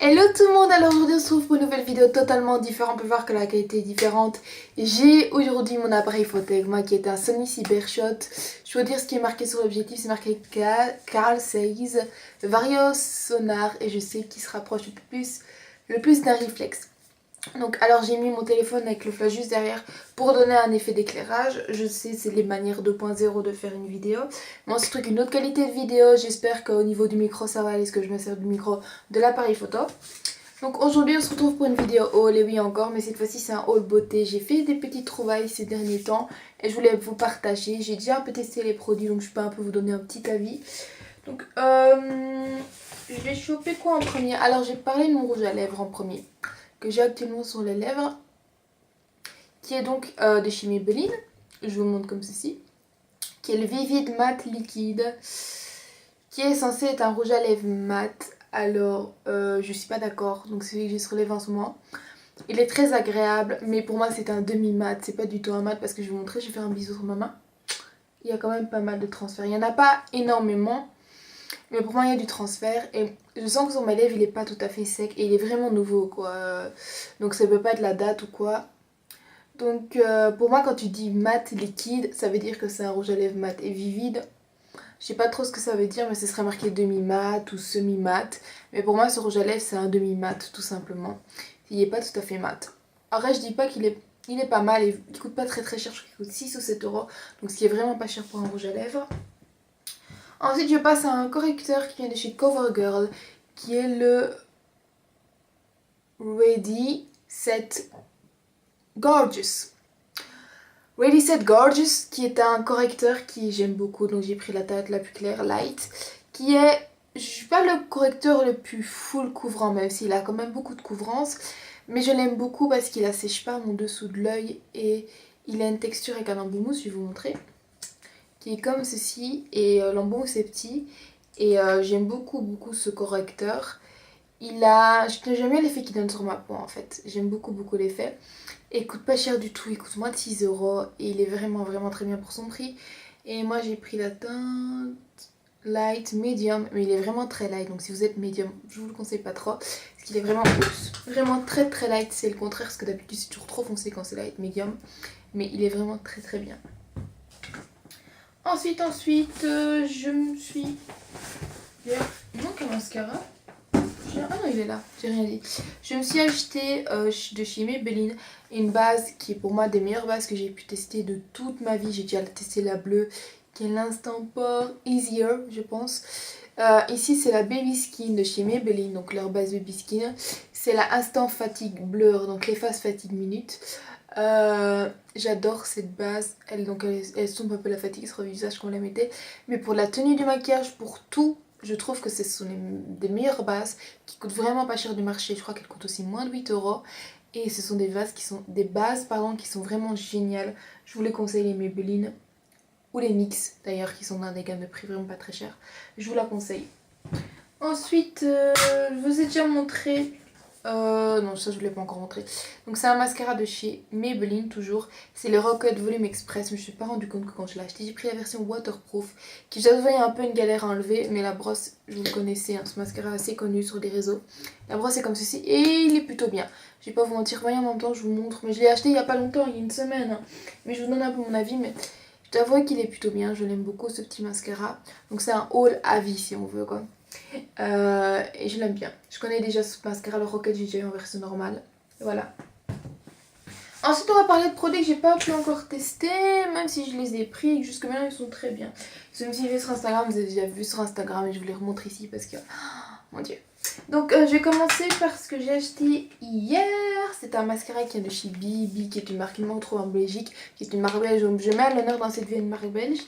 Hello tout le monde, alors aujourd'hui on se retrouve pour une nouvelle vidéo totalement différente, on peut voir que la qualité est différente. J'ai aujourd'hui mon appareil photo avec moi qui est un Sony Cybershot. Je dois dire ce qui est marqué sur l'objectif, c'est marqué Carl Zeiss Vario Sonar et je sais qu'il se rapproche le plus d'un réflexe. Donc alors j'ai mis mon téléphone avec le flash juste derrière pour donner un effet d'éclairage. Je sais c'est les manières 2.0 de faire une vidéo. Mais ensuite avec une autre qualité de vidéo, j'espère qu'au niveau du micro ça va aller, parce que je me sers du micro de l'appareil photo. Donc aujourd'hui on se retrouve pour une vidéo haul, et oui encore, mais cette fois-ci c'est un haul beauté. J'ai fait des petites trouvailles ces derniers temps et je voulais vous partager. J'ai déjà un peu testé les produits donc je peux un peu vous donner un petit avis. Donc je vais choper quoi en premier? Alors j'ai parlé de mon rouge à lèvres en premier, que j'ai actuellement sur les lèvres, qui est donc de chez Maybelline. Je vous montre comme ceci, qui est le Vivid Matte Liquide, qui est censé être un rouge à lèvres mat. Alors je suis pas d'accord, donc c'est celui que j'ai sur les lèvres en ce moment. Il est très agréable, mais pour moi c'est un demi mat, c'est pas du tout un mat, parce que je vais vous montrer, je vais faire un bisou sur ma main. Il y a quand même pas mal de transferts, il n'y en a pas énormément, mais pour moi il y a du transfert et je sens que sur mes lèvres il est pas tout à fait sec et il est vraiment nouveau quoi. Donc ça peut pas être la date ou quoi. Donc pour moi quand tu dis mat liquide, ça veut dire que c'est un rouge à lèvres mat. Et vivide, je sais pas trop ce que ça veut dire, mais ce serait marqué demi-mat ou semi-mat. Mais pour moi ce rouge à lèvres c'est un demi-mat tout simplement. Il est pas tout à fait mat. Après je dis pas qu'il est pas mal et il coûte pas très cher, je crois qu'il coûte 6 ou 7 euros. Donc ce qui est vraiment pas cher pour un rouge à lèvres. Ensuite, je passe à un correcteur qui vient de chez CoverGirl, qui est le Ready Set Gorgeous. Ready Set Gorgeous, qui est un correcteur qui j'aime beaucoup, donc j'ai pris la teinte la plus claire, light, qui est, je suis pas le correcteur le plus full couvrant, même s'il a quand même beaucoup de couvrance, mais je l'aime beaucoup parce qu'il assèche pas mon dessous de l'œil et il a une texture avec un embout mousse, je vais vous montrer, qui est comme ceci, et l'embout c'est petit, et j'aime beaucoup ce correcteur. J'aime bien l'effet qu'il donne sur ma peau en fait, j'aime beaucoup l'effet, et il coûte pas cher du tout, il coûte moins de 6 euros, et il est vraiment très bien pour son prix. Et moi j'ai pris la teinte light, medium, mais il est vraiment très light, donc si vous êtes medium, je vous le conseille pas trop, parce qu'il est vraiment très light, c'est le contraire, parce que d'habitude c'est toujours trop foncé quand c'est light, medium, mais il est vraiment très bien. Ensuite, je me suis... Il manque un mascara. Ah non, il est là, j'ai rien dit. Je me suis acheté de chez Maybelline une base qui est pour moi des meilleures bases que j'ai pu tester de toute ma vie. J'ai déjà testé la bleue, qui est l'Instant Pore Easier, je pense. Ici, c'est la Baby Skin de chez Maybelline, donc leur base Baby Skin. C'est la Instant Fatigue Blur, donc l'efface fatigue minute. J'adore cette base, elle sombre un peu la fatigue sur le visage qu'on la mettait, mais pour la tenue du maquillage, pour tout, je trouve que ce sont des meilleures bases qui coûtent vraiment pas cher du marché. Je crois qu'elles coûtent aussi moins de 8 euros, et ce sont des bases qui sont vraiment géniales. Je vous les conseille, les Maybelline ou les NYX d'ailleurs, qui sont dans des gammes de prix vraiment pas très chères. Je vous la conseille. Ensuite, je vous ai déjà montré. Non, ça je ne l'ai pas encore montré. Donc c'est un mascara de chez Maybelline toujours. C'est le Rocket Volume Express. Mais je ne me suis pas rendu compte que quand je l'ai acheté, j'ai pris la version waterproof, qui j'avais un peu une galère à enlever. Mais la brosse, vous le connaissez, hein, ce mascara est assez connu sur les réseaux. La brosse est comme ceci et il est plutôt bien. Je vais pas vous mentir, voyez en même temps je vous montre. Mais je l'ai acheté il n'y a pas longtemps, il y a une semaine, hein. Mais je vous donne un peu mon avis. Mais je t'avoue qu'il est plutôt bien. Je l'aime beaucoup ce petit mascara. Donc c'est un haul à vie si on veut quoi. Et je l'aime bien. Je connais déjà ce mascara, le Rocket, j'ai déjà eu en version normale. Et voilà. Ensuite, on va parler de produits que j'ai pas pu encore tester, même si je les ai pris et que jusque maintenant ils sont très bien. Si vous me suivez sur Instagram, vous avez déjà vu sur Instagram et je vous les remontre ici parce que... Oh, mon dieu. Donc je vais commencer par ce que j'ai acheté hier. C'est un mascara qui est de chez Bibi, qui est une marque qu'on trouve en Belgique, qui est une marque belge. Donc je mets à l'honneur dans cette vie une marque belge.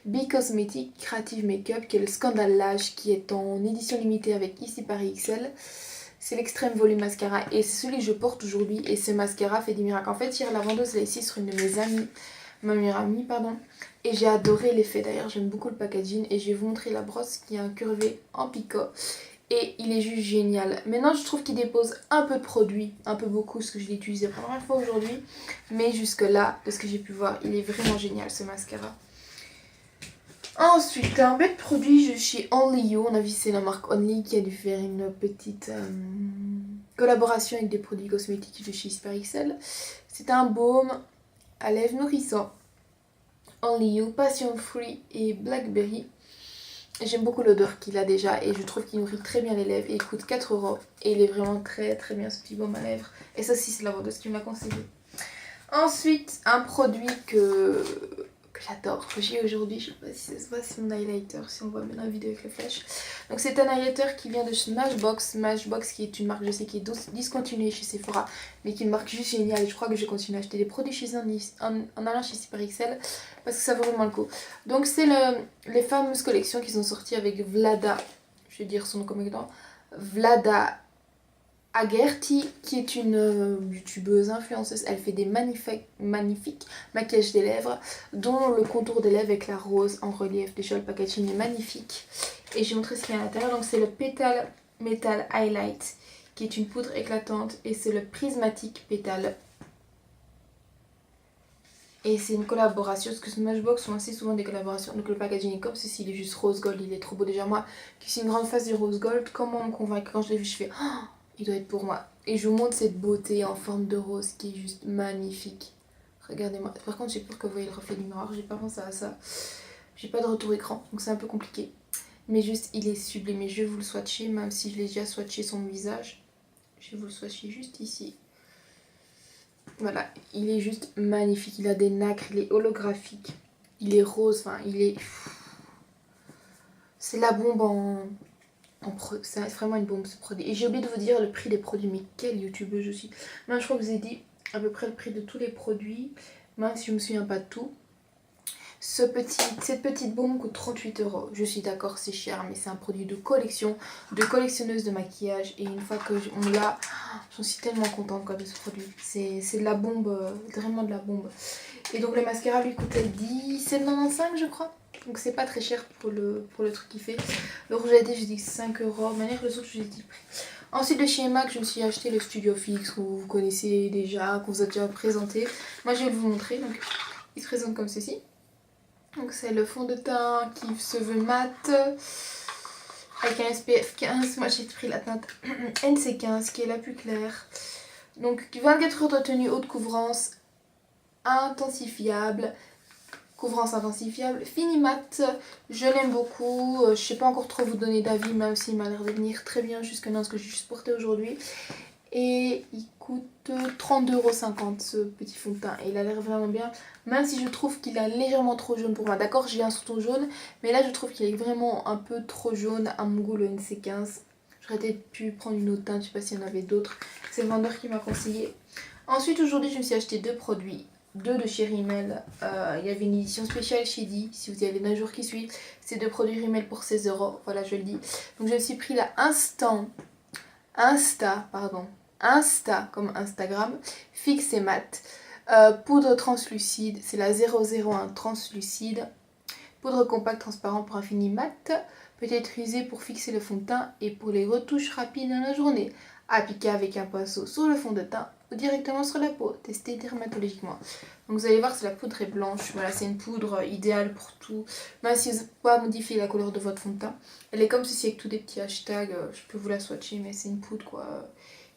Be Cosmetic Creative Makeup, qui est le Scandale Lash, qui est en édition limitée avec ici Paris XL. C'est l'extrême volume mascara et c'est celui que je porte aujourd'hui, et ce mascara fait des miracles. En fait, hier la vendeuse l'a ici sur une de mes amies, ma meilleure amie pardon, et j'ai adoré l'effet. D'ailleurs j'aime beaucoup le packaging et je vais vous montrer la brosse qui est incurvée en picot. Et il est juste génial. Maintenant je trouve qu'il dépose un peu de produit, un peu beaucoup, parce que je l'ai utilisé pour la première fois aujourd'hui. Mais jusque là, de ce que j'ai pu voir, il est vraiment génial ce mascara. Ensuite, un bête produit chez Only You. On a vu c'est la marque Only qui a dû faire une petite collaboration avec des produits cosmétiques de chez Hyper XL. C'est un baume à lèvres nourrissant. Only You, Passion Fruit et Blackberry. J'aime beaucoup l'odeur qu'il a déjà et je trouve qu'il nourrit très bien les lèvres et il coûte 4 € et il est vraiment très très bien ce petit baume à lèvres. Et ça aussi c'est la vendeuse qui me l'a conseillé. Ensuite, un produit que j'adore, que j'ai aujourd'hui, je sais pas si ça se voit, c'est mon highlighter, si on voit bien la vidéo avec le flash. Donc c'est un highlighter qui vient de Smashbox, Smashbox qui est une marque je sais qui est discontinuée chez Sephora, mais qui est une marque juste géniale et je crois que je continue à acheter des produits chez eux en allant chez Hyper XL parce que ça vaut vraiment le coup. Donc c'est les fameuses collections qui sont sorties avec Vlada, je vais dire son nom comme étant, Vlada Agerti, qui est une youtubeuse influenceuse. Elle fait des magnifiques maquillages des lèvres, dont le contour des lèvres avec la rose en relief. Déjà le packaging est magnifique. Et je vais montrer ce qu'il y a à l'intérieur. Donc c'est le Petal Metal Highlight, qui est une poudre éclatante. Et c'est le Prismatic Petal. Et c'est une collaboration, parce que Smashbox font assez souvent des collaborations. Donc le packaging est comme ceci, il est juste rose gold, il est trop beau. Déjà moi, qui suis une grande fan du rose gold, comment me convaincre? Quand je l'ai vu, je fais... Oh, il doit être pour moi. Et je vous montre cette beauté en forme de rose qui est juste magnifique. Regardez-moi. Par contre, j'ai peur que vous voyez le reflet du miroir. J'ai pas pensé à ça. J'ai pas de retour écran, donc c'est un peu compliqué. Mais juste, il est sublime. Et je vais vous le swatcher, même si je l'ai déjà swatché son visage. Je vais vous le swatcher juste ici. Voilà, il est juste magnifique. Il a des nacres, il est holographique. Il est rose, enfin, il est... C'est la bombe en... C'est vraiment une bombe ce produit. Et j'ai oublié de vous dire le prix des produits. Mais quelle youtubeuse je suis. Moi je crois que je vous ai dit à peu près le prix de tous les produits. Même si je me souviens pas de tout. Cette petite bombe coûte 38 €. Je suis d'accord, c'est cher. Mais c'est un produit de collection. De collectionneuse de maquillage. Et une fois qu'on l'a, j'en suis tellement contente quoi, de ce produit. C'est de la bombe. Vraiment de la bombe. Et donc le mascara lui coûtait 17,95 je crois. Donc c'est pas très cher pour le truc qu'il fait. Le rouge à lèvres je dis 5 €. De manière que les autres je vous ai dit le prix. Ensuite de chez MAC je me suis acheté le Studio Fix que vous connaissez déjà, qu'on vous a déjà présenté. Moi je vais vous montrer. Donc il se présente comme ceci. Donc c'est le fond de teint qui se veut mat. Avec un SPF 15. Moi j'ai pris la teinte NC15 qui est la plus claire. Donc 24 heures de tenue haute couvrance. Intensifiable. Couvrance intensifiable, fini mat, je l'aime beaucoup, je sais pas encore trop vous donner d'avis même s'il m'a l'air de venir très bien jusque dans ce que j'ai juste porté aujourd'hui. Et il coûte 32,50 € ce petit fond de teint et il a l'air vraiment bien, même si je trouve qu'il est légèrement trop jaune pour moi. D'accord, j'ai un sous-ton jaune, mais là je trouve qu'il est vraiment un peu trop jaune à mon goût le NC15. J'aurais peut-être pu prendre une autre teinte, je sais pas s'il y en avait d'autres, c'est le vendeur qui m'a conseillé. Ensuite aujourd'hui je me suis acheté deux produits. Deux de chez Rimmel, il y avait une édition spéciale chez Di, si vous y allez d'un jour qui suit, c'est deux produits Rimmel pour 16 €, voilà je le dis. Donc je me suis pris la Insta comme Instagram, fixe et mat, poudre translucide, c'est la 001 translucide, poudre compacte transparent pour un fini mat, peut être usée pour fixer le fond de teint et pour les retouches rapides dans la journée, appliquer avec un pinceau sur le fond de teint ou directement sur la peau, tester dermatologiquement. Donc vous allez voir que la poudre est blanche, voilà c'est une poudre idéale pour tout, même si vous ne pouvez pas modifier la couleur de votre fond de teint. Elle est comme ceci avec tous des petits hashtags, je peux vous la swatcher mais c'est une poudre quoi,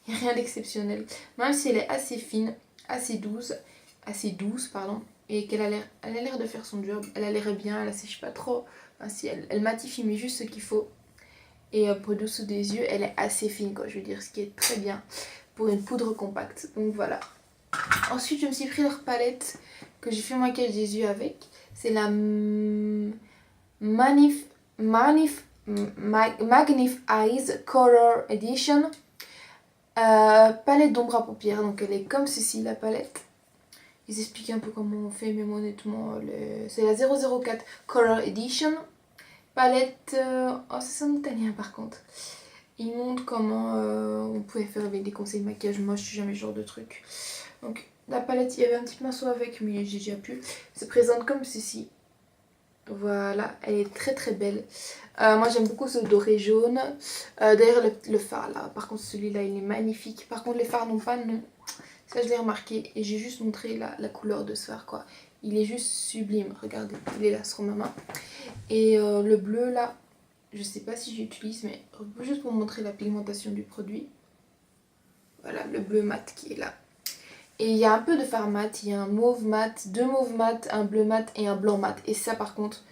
il n'y a rien d'exceptionnel. Même si elle est assez fine, assez douce pardon, et qu'elle a l'air de faire son job, elle a l'air bien, elle assèche pas trop, enfin, si elle matifie mais juste ce qu'il faut. Et pour le dessous des yeux, elle est assez fine quoi, je veux dire, ce qui est très bien pour une poudre compacte. Donc voilà. Ensuite, je me suis pris leur palette que j'ai fait mon maquillage des yeux avec. C'est la Magnif Eyes Color Edition. Palette d'ombre à paupières, donc elle est comme ceci la palette. Ils expliquent un peu comment on fait, mais moi honnêtement, c'est la 004 Color Edition. Palette, oh c'est en italien par contre. Ils montrent comment on pouvait faire avec des conseils de maquillage. Moi je suis jamais ce genre de truc. Donc la palette, il y avait un petit pinceau avec mais j'ai déjà pu. Elle se présente comme ceci. Voilà, elle est très très belle. Moi j'aime beaucoup ce doré jaune. D'ailleurs le fard là, par contre celui-là il est magnifique. Par contre les fards n'ont pas de nom. Ça je l'ai remarqué et j'ai juste montré la couleur de ce fard quoi. Il est juste sublime, regardez, il est là sur ma main. Et le bleu là, je sais pas si j'utilise, mais juste pour montrer la pigmentation du produit. Voilà, le bleu mat qui est là. Et il y a un peu de fard mat, il y a un mauve mat, deux mauves mat, un bleu mat et un blanc mat. Et ça par contre,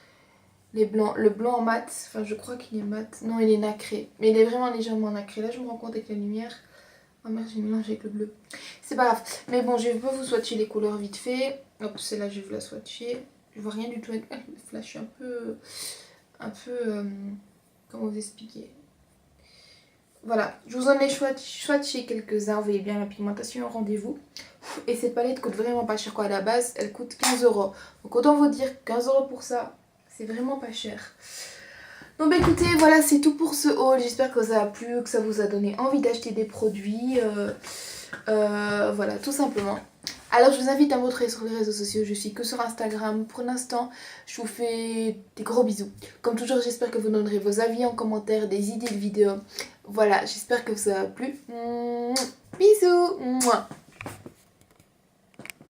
les blancs, le blanc en mat, enfin je crois qu'il est mat, non il est nacré. Mais il est vraiment légèrement nacré, là je me rends compte avec la lumière. Oh merde, j'ai mélangé avec le bleu. C'est pas grave, mais bon je vais pas vous swatcher les couleurs vite fait. Hop, celle-là je vais vous la swatcher. Je vois rien du tout avec le flash, je suis un peu, comment vous expliquer. Voilà, je vous en ai swatché quelques-uns, vous voyez bien la pigmentation au rendez-vous. Et cette palette coûte vraiment pas cher quoi, à la base elle coûte 15 €. Donc autant vous dire 15 € pour ça, c'est vraiment pas cher. Donc bah écoutez, voilà c'est tout pour ce haul, j'espère que ça a plu, que ça vous a donné envie d'acheter des produits. Voilà, tout simplement. Alors je vous invite à me retrouver sur les réseaux sociaux, je suis que sur Instagram pour l'instant. Je vous fais des gros bisous. Comme toujours j'espère que vous donnerez vos avis en commentaire, des idées de vidéos. Voilà, j'espère que ça a plu. Bisous.